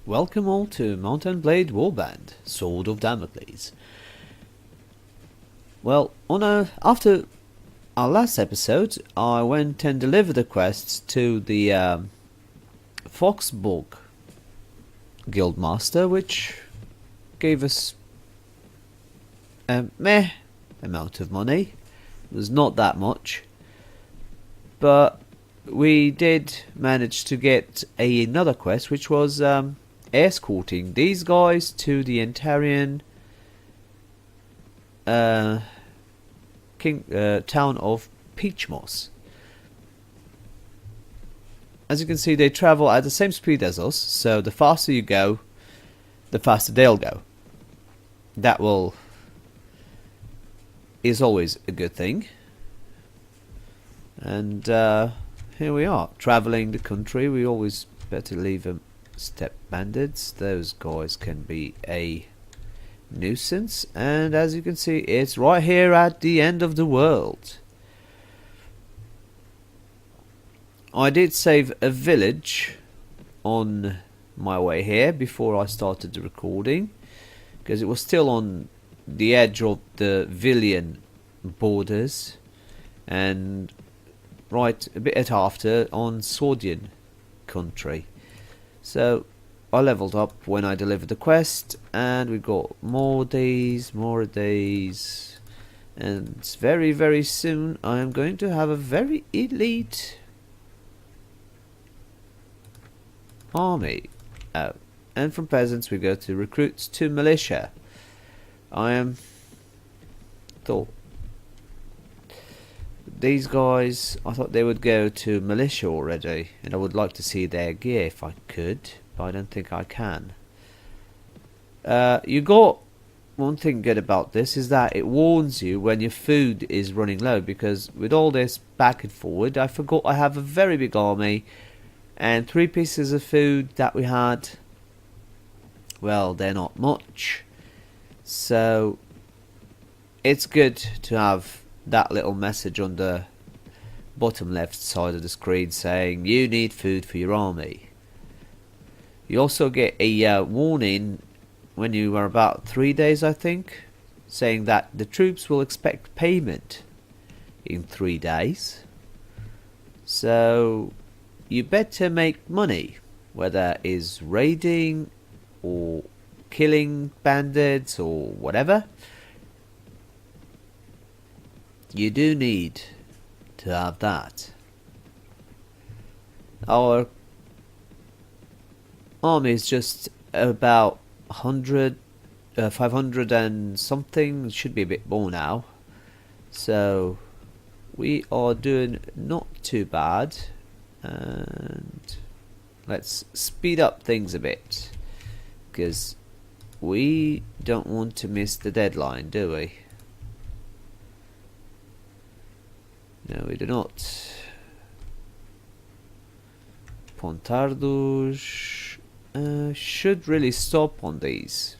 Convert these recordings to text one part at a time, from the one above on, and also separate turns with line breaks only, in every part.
Welcome all to Mount and Blade Warband, Sword of Damocles. Well, after our last episode, I went and delivered a quest to the Foxborg Guildmaster, which gave us a meh amount of money. It was not that much, but we did manage to get another quest, which was escorting these guys to the Antarian town of Peachmoss. As you can see, they travel at the same speed as us, so the faster you go, the faster they'll go. That is always a good thing. And here we are, traveling the country. We always better leave them step bandits. Those guys can be a nuisance. And as you can see, it's right here at the end of the world. I did save a village on my way here before I started the recording, because it was still on the edge of the Villian borders and right a bit after on Swordian country. So I leveled up when I delivered the quest, and we got more days, and very, very soon I am going to have a very elite army. Oh, and from peasants we go to recruits to militia. These guys, I thought they would go to militia already, and I would like to see their gear if I could, but I don't think I can. You got one thing good about this, is that it warns you when your food is running low, because with all this back and forward, I forgot I have a very big army, and 3 pieces of food that we had, well, they're not much. So it's good to have that little message on the bottom left side of the screen saying you need food for your army. You also get a warning when you are about 3 days, I think, saying that the troops will expect payment in 3 days. So you better make money, whether it is raiding or killing bandits or whatever. You do need to have that. Our army is just about 500 and something. It should be a bit more now. So we are doing not too bad. And let's speed up things a bit, because we don't want to miss the deadline, do we? No, we do not. Pontardos should really stop on these,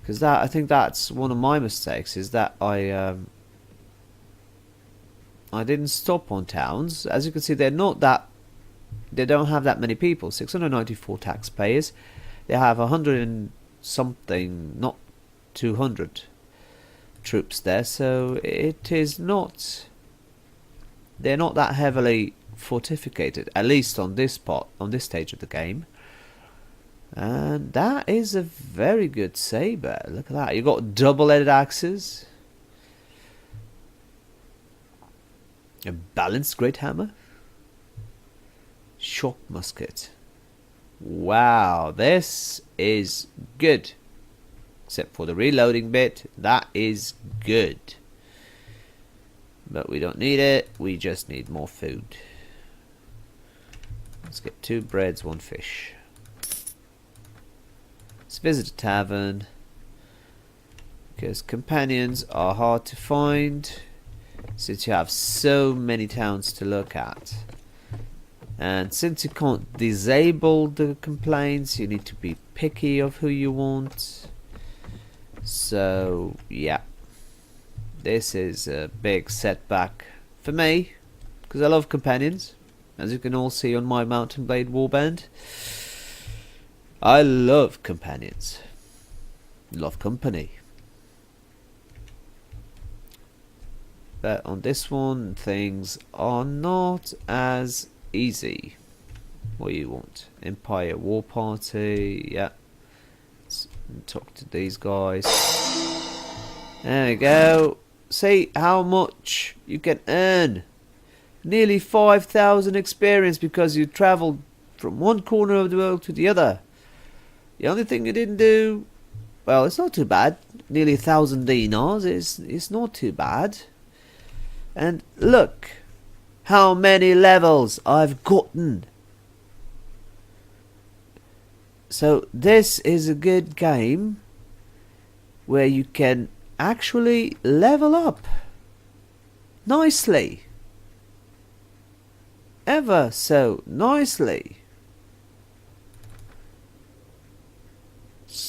because I think that's one of my mistakes, is that I didn't stop on towns. As you can see, they don't have that many people. 694 taxpayers. They have 100 and something, not 200 troops there. So it is not. They're not that heavily fortificated, at least on this stage of the game. And that is a very good saber. Look at that. You got double-headed axes. A balanced great hammer. Shock musket. Wow, this is good. Except for the reloading bit, that is good. But we don't need it, we just need more food. Let's get 2 breads, 1 fish. Let's visit a tavern, because companions are hard to find since you have so many towns to look at. And since you can't disable the complaints, you need to be picky of who you want. So yeah, this is a big setback for me, because I love companions. as you can all see on my Mountain Blade warband. I love companions. Love company. But on this one, things are not as easy. What do you want? Empire War Party. Yeah. Let's talk to these guys. There we go. See how much you can earn. Nearly 5,000 experience because you travelled from one corner of the world to the other. The only thing you didn't do, well, it's not too bad. Nearly 1,000 dinars. It's not too bad. And look how many levels I've gotten. So this is a good game where you can actually level up nicely. Ever so nicely.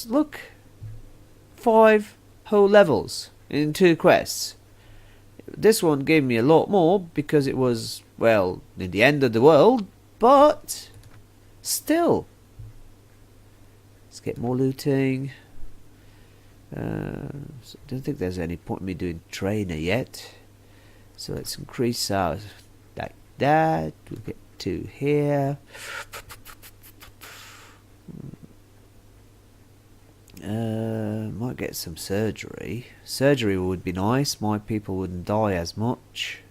Look, 5 whole levels in 2 quests. This one gave me a lot more because it was, well, in the end of the world, but still. Let's get more looting. So I don't think there's any point in me doing trainer yet. So let's increase our like that. We'll get 2 here. Might get some surgery. Surgery would be nice. My people wouldn't die as much.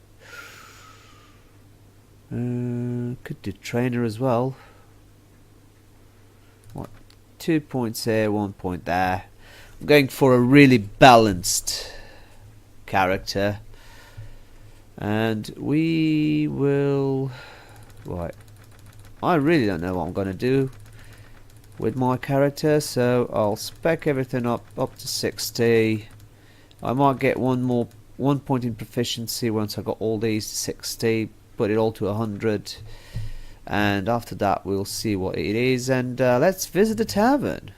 Could do trainer as well. What? 2 points here, 1 point there. I'm going for a really balanced character. And we will... Right. I really don't know what I'm going to do with my character, so I'll spec everything up to 60. I might get 1 point in proficiency once I got all these to 60, put it all to 100, and after that we'll see what it is. And let's visit the tavern.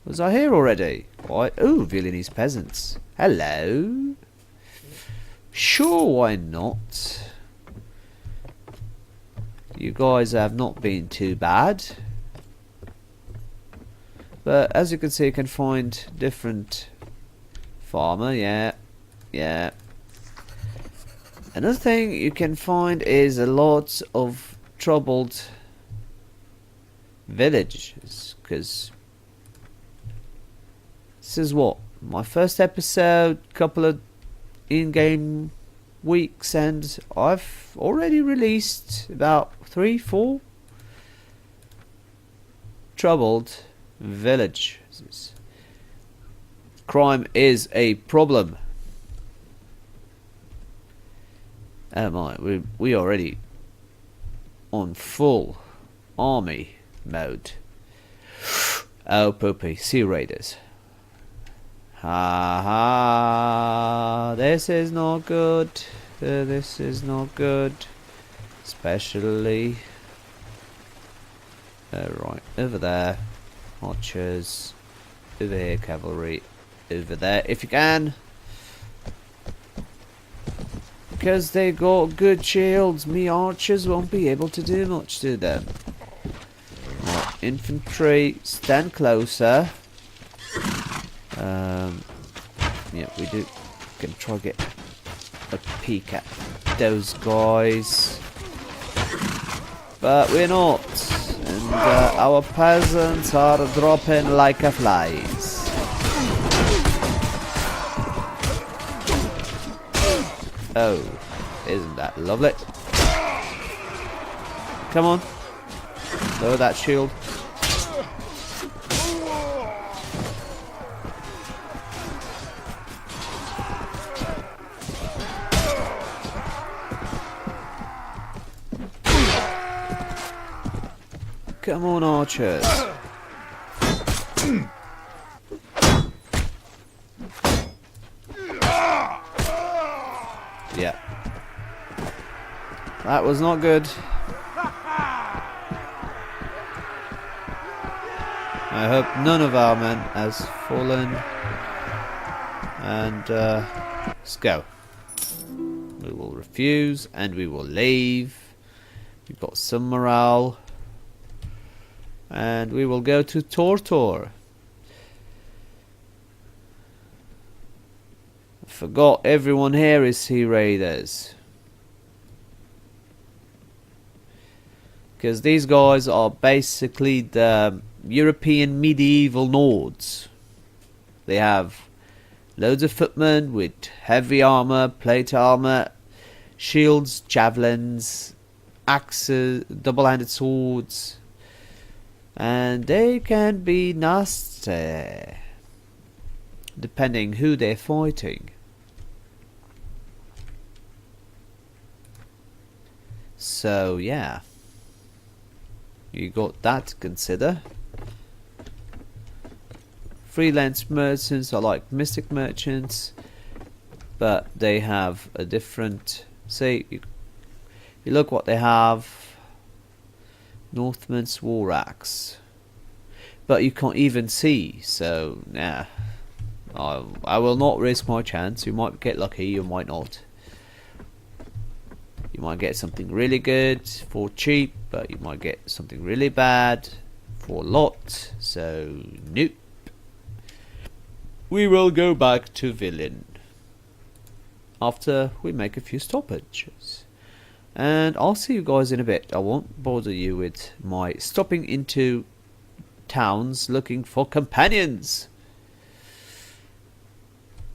Was I here already? Why? Ooh, Villainese peasants. Hello. Sure, why not? You guys have not been too bad. But as you can see, you can find different farmer. Yeah. Another thing you can find is a lot of troubled villages, because this is what, my first episode, couple of in-game weeks, and I've already released about 3-4 troubled villages. Crime is a problem. Oh my, we already on full army mode. Oh poopy, sea raiders. Ha ha, this is not good. This is not good. Especially right over there. Archers, over here, cavalry, over there, if you can, because they got good shields. Me archers won't be able to do much to them. Right, infantry, stand closer. Yeah, we can try to get a peek at those guys, but we're not. And our peasants are dropping like a flies. Oh, isn't that lovely? Come on, lower that shield. Come on, archers. Yeah. That was not good. I hope none of our men has fallen. And let's go. We will refuse and we will leave. We've got some morale. And we will go to Tortor. I forgot everyone here is Sea Raiders. Because these guys are basically the European medieval Nords. They have loads of footmen with heavy armor, plate armor, shields, javelins, axes, double-handed swords. And they can be nasty, depending who they're fighting. So yeah, you got that to consider. Freelance merchants are like mystic merchants, but they have a different. Say, you look what they have. Northman's war axe, but you can't even see. So nah, I will not risk my chance. You might get lucky, you might not. You might get something really good for cheap, but you might get something really bad for a lot. So nope. We will go back to Villain after we make a few stoppages. And I'll see you guys in a bit. I won't bother you with my stopping into towns looking for companions.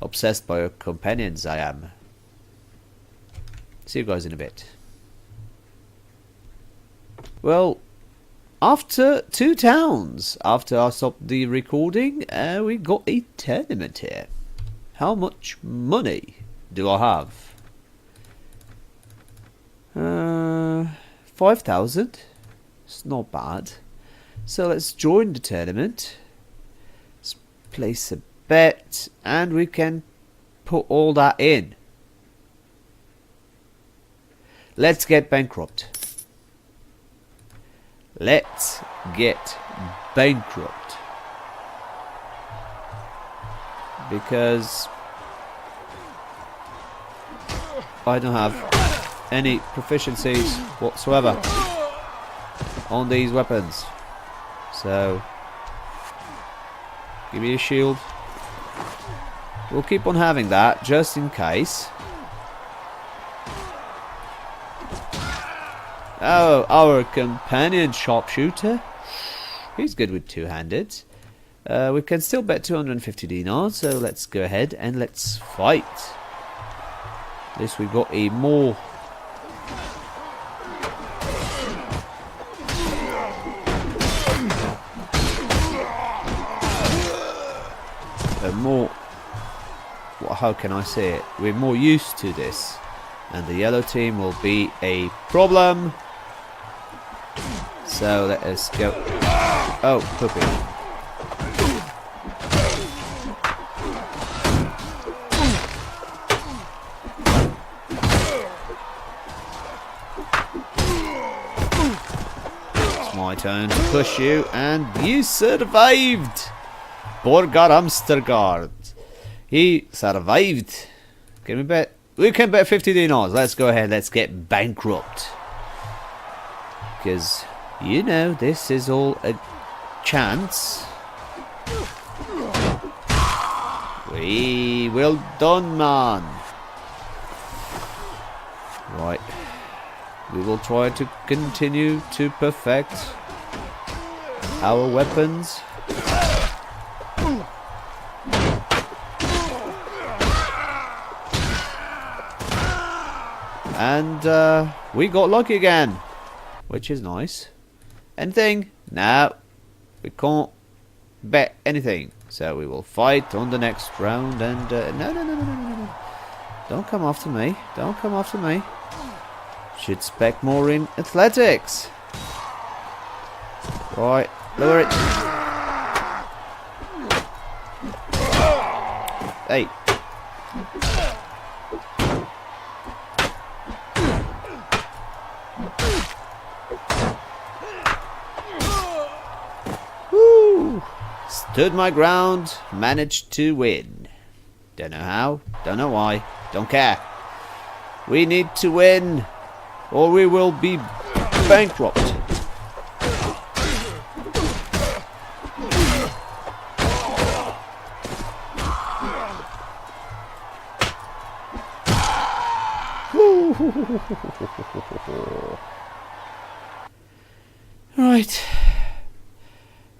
Obsessed by companions I am. See you guys in a bit. Well, after 2 towns, after I stopped the recording, we got a tournament here. How much money do I have? 5,000. It's not bad. So let's join the tournament. Let's place a bet and we can put all that in. Let's get bankrupt. Let's get bankrupt. Because I don't have any proficiencies whatsoever on these weapons. So give me a shield. We'll keep on having that just in case. Oh, our companion sharpshooter. He's good with two-handed. We can still bet 250 dinars, so let's go ahead and let's fight. At least we've got a more how can I say it? We're more used to this, and the yellow team will be a problem. So let us go. Oh, poopy. It's my turn to push you, and you survived. Borgar Amstergaard. He survived. Can we bet? We can bet 50 dinars. Let's go ahead. Let's get bankrupt. Because, you know, this is all a chance. Well done, man. Right. We will try to continue to perfect our weapons. And we got lucky again, which is nice. Anything? No, we can't bet anything. So we will fight on the next round. And no. Don't come after me. Don't come after me. Should spec more in athletics. Right, lower it. Hey. Woo! Stood my ground, managed to win. Don't know how, don't know why, don't care. We need to win, or we will be bankrupt.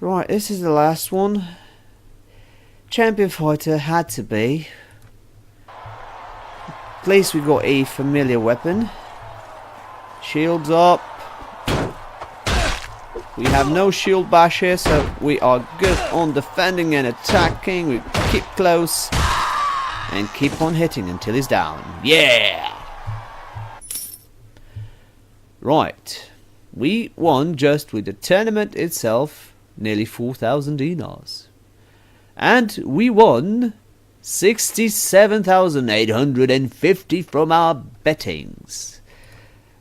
Right, this is the last one. Champion fighter had to be. At least we got a familiar weapon. Shields up. We have no shield bash here, so we are good on defending and attacking. We keep close and keep on hitting until he's down. Yeah! Right. We won just with the tournament itself nearly 4,000 dinars. And we won 67,850 from our bettings.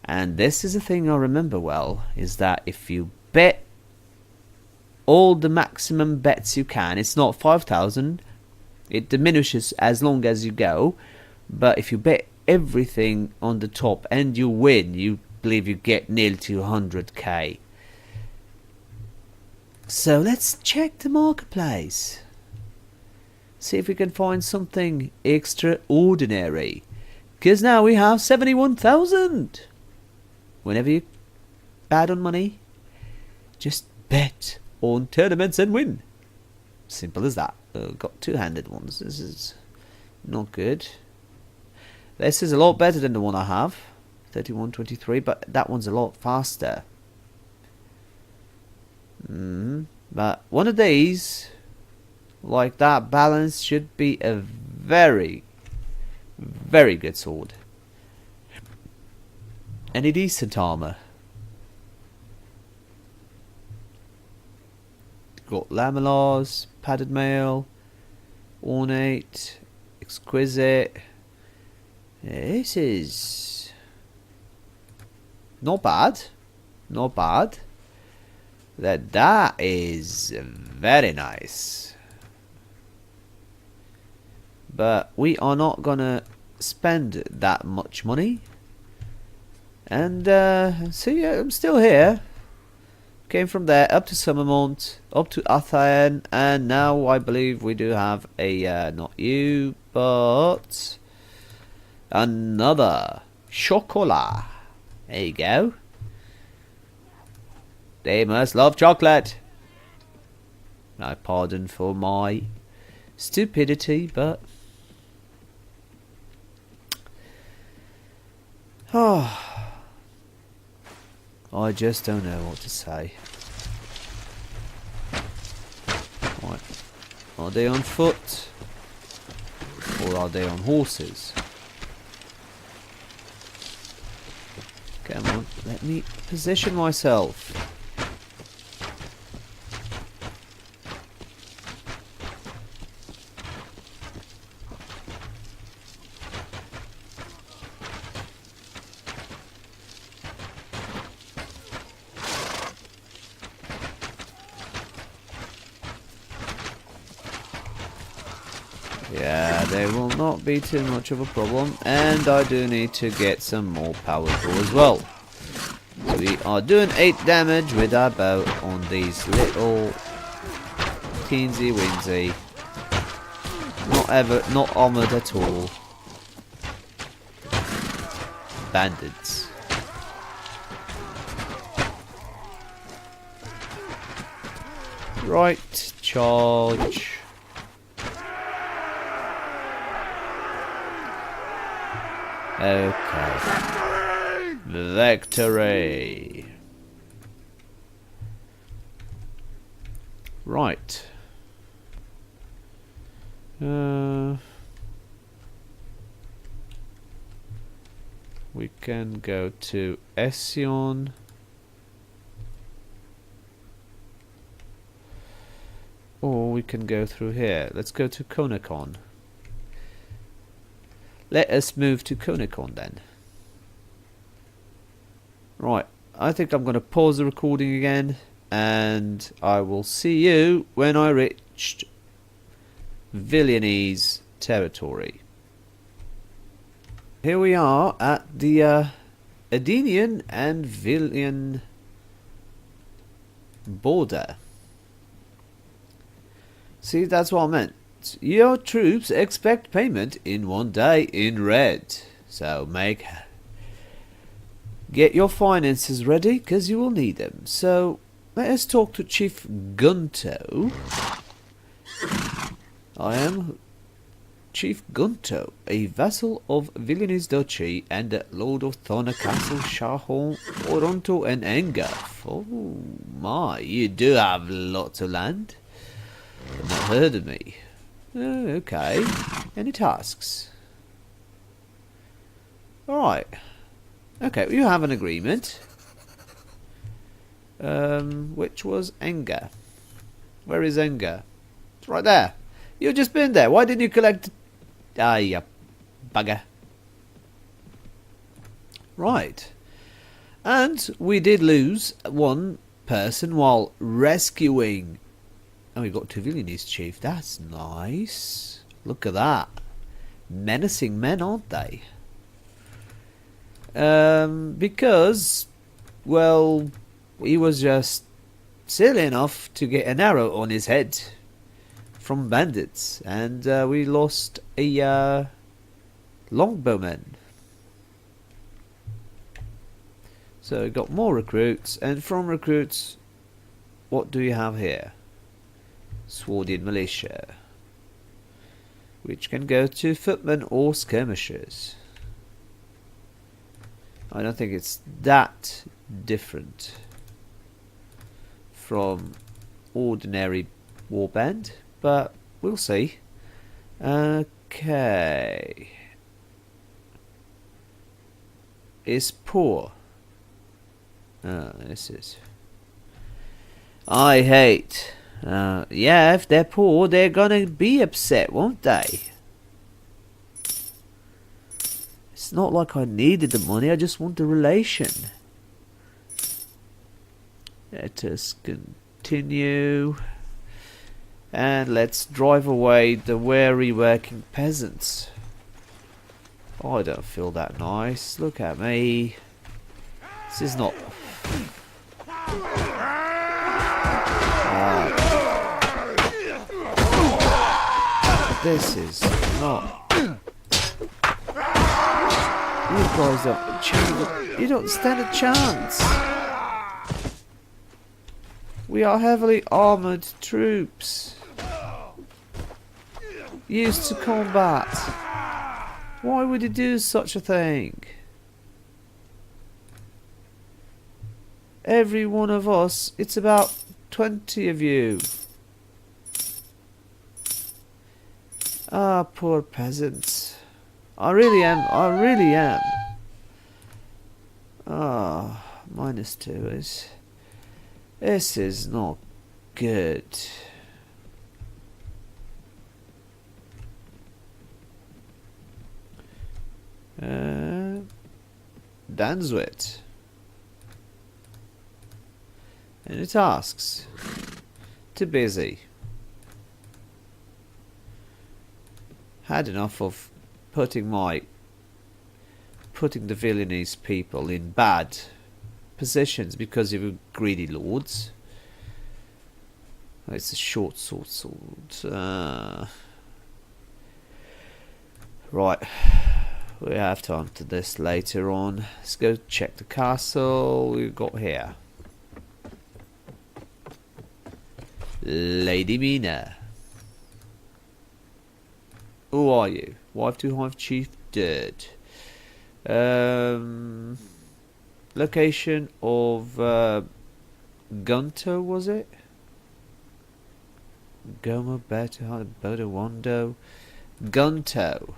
And this is a thing I remember well, is that if you bet all the maximum bets you can, it's not 5,000, it diminishes as long as you go, but if you bet everything on the top and you win, you believe you get nearly to 100k. So let's check the marketplace. See if we can find something extraordinary. Because now we have 71,000. Whenever you're bad on money, just bet on tournaments and win. Simple as that. Got two-handed ones. This is not good. This is a lot better than the one I have. 31.23, but that one's a lot faster. But one of these, like that, balance should be a very, very good sword. Any decent armor. Got lamellars, padded mail, ornate, exquisite. This is not bad. Not bad. That is very nice. But we are not gonna spend that much money. And see, I'm still here. Came from there up to Summermont, up to Athen, and now I believe we do have a not you, but another chocolat. There you go. They must love chocolate. I pardon for my stupidity, but I just don't know what to say. Right. Are they on foot? Or are they on horses? Come on, let me position myself. Yeah, they will not be too much of a problem, and I do need to get some more power through as well. We are doing 8 damage with our bow on these little teensy winsy, not armored at all bandits. Right, charge. Okay. Victory. Right. We can go to Ession. Or we can go through here. Let's go to Konakon. Let us move to Konakon then. Right, I think I'm going to pause the recording again, and I will see you when I reached Villainese territory. Here we are at the Adenian and Villian border. See, that's what I meant. Your troops expect payment in 1 day in red. So get your finances ready, because you will need them. So let us talk to Chief Gunto. I am Chief Gunto, a vassal of Villainous Duchy and Lord of Thorna Castle, Shahorn, Oronto and Engulf. Oh my, you do have lots of land. You've not heard of me. Oh, okay. Any tasks? Alright. Okay, you have an agreement. Which was Enga. Where is Enga? It's right there. You've just been there. Why didn't you collect... Ah, you bugger. Right. And we did lose one person while rescuing... Oh, we got 2 villainies, Chief. That's nice. Look at that. Menacing men, aren't they? Because, well, he was just silly enough to get an arrow on his head from bandits, and we lost a longbowman. So we got more recruits, and from recruits, what do you have here? Swordian militia, which can go to footmen or skirmishers. I don't think it's that different from ordinary warband, but we'll see. Okay. Is poor. This is... I hate... yeah, if they're poor, they're gonna be upset, won't they? It's not like I needed the money, I just want the relation. Let us continue. And let's drive away the weary working peasants. Oh, I don't feel that nice. Look at me. This is not... This is not... You guys you don't stand a chance. We are heavily armoured troops, used to combat. Why would you do such a thing? Every one of us, it's about 20 of you. Ah, poor peasants. I really am. Ah, -2 is... This is not good. Danswit. And it asks. Too busy. Had enough of putting the Villainous people in bad positions because of greedy lords. Oh, it's a short sword. Right. We have time to this later on. Let's go check the castle we've got here. Lady Mina. Who are you? Wife to Hive Chief Dirt. Location of Gunto, was it? Goma Beta Bodawando. Gunto.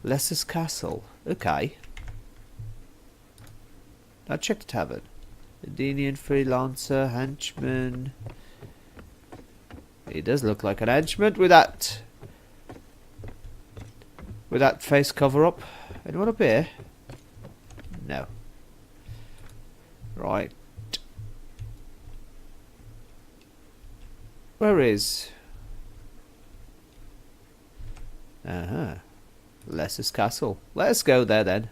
Lesser's Castle. Okay. Now check the tavern. Adenian freelancer, henchman. He does look like an henchman with that face cover up. Anyone up here? No. Right. Where is? Lesser's Castle. Let's go there then.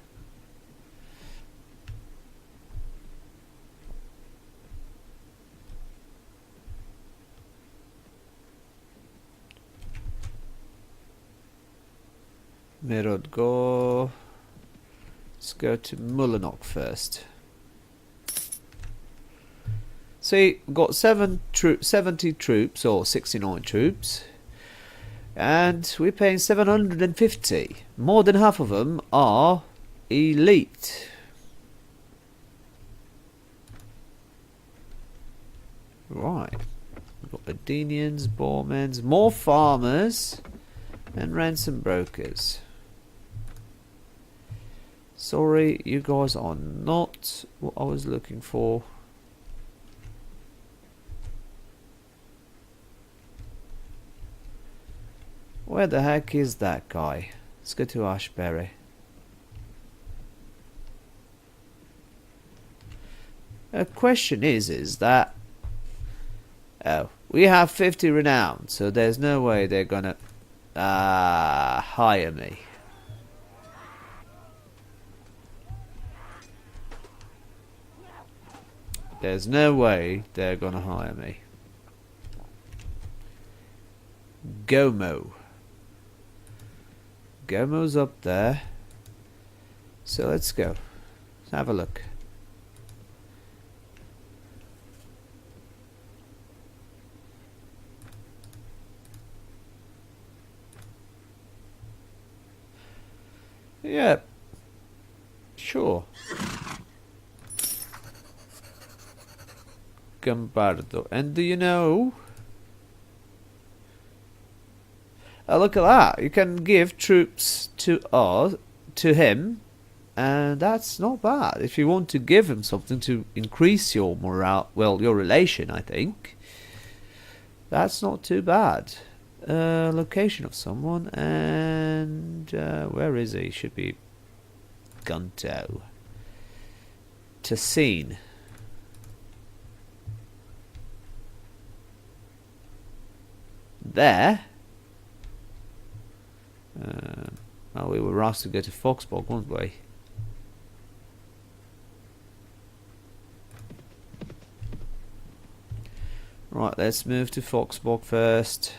Mirrod, go. Let's go to Mullinok first. See, we've got 70 troops, or 69 troops, and we're paying 750. More than half of them are elite. Right, we've got Adenians, Bormans, more farmers, and ransom brokers. Sorry, you guys are not what I was looking for. Where the heck is that guy? Let's go to Ashbury. The question is that we have 50 renown, so there's no way they're gonna hire me. There's no way they're gonna hire me. Gomo. Gomo's up there. So let's go. Let's have a look. Yeah. Sure. Gambardo. And do you know? Oh, look at that. You can give troops to him, and that's not bad. If you want to give him something to increase your morale, well, your relation, I think, that's not too bad. Location of someone, and where is he? Should be Gunto. Tassine. There. Well, we were asked to go to Foxbog, weren't we? Right, let's move to Foxbog first.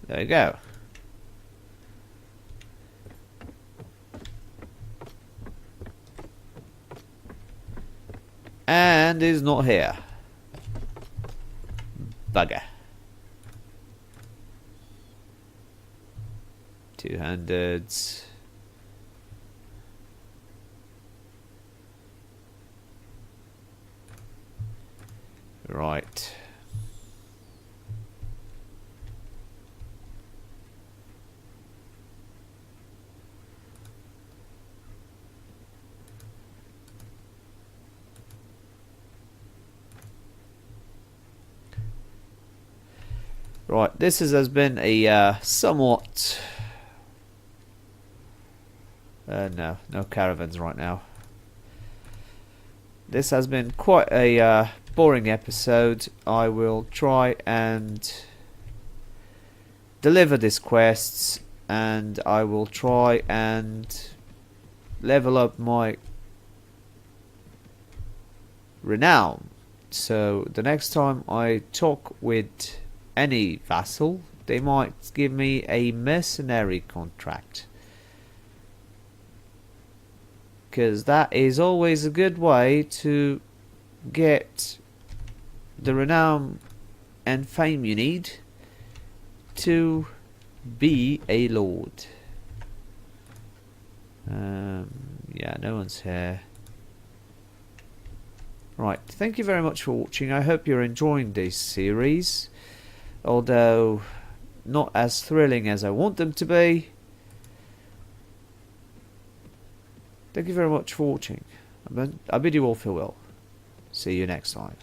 There you go. And is not here. Bugger. Two-handed. Right. Right, this has been a somewhat... no caravans right now. This has been quite a boring episode. I will try and deliver these quests, and I will try and level up my renown. So the next time I talk with any vassal, they might give me a mercenary contract, because that is always a good way to get the renown and fame you need to be a lord. Yeah, no one's here. Right, thank you very much for watching. I hope you're enjoying this series, although not as thrilling as I want them to be. Thank you very much for watching. I bid you all farewell. See you next time.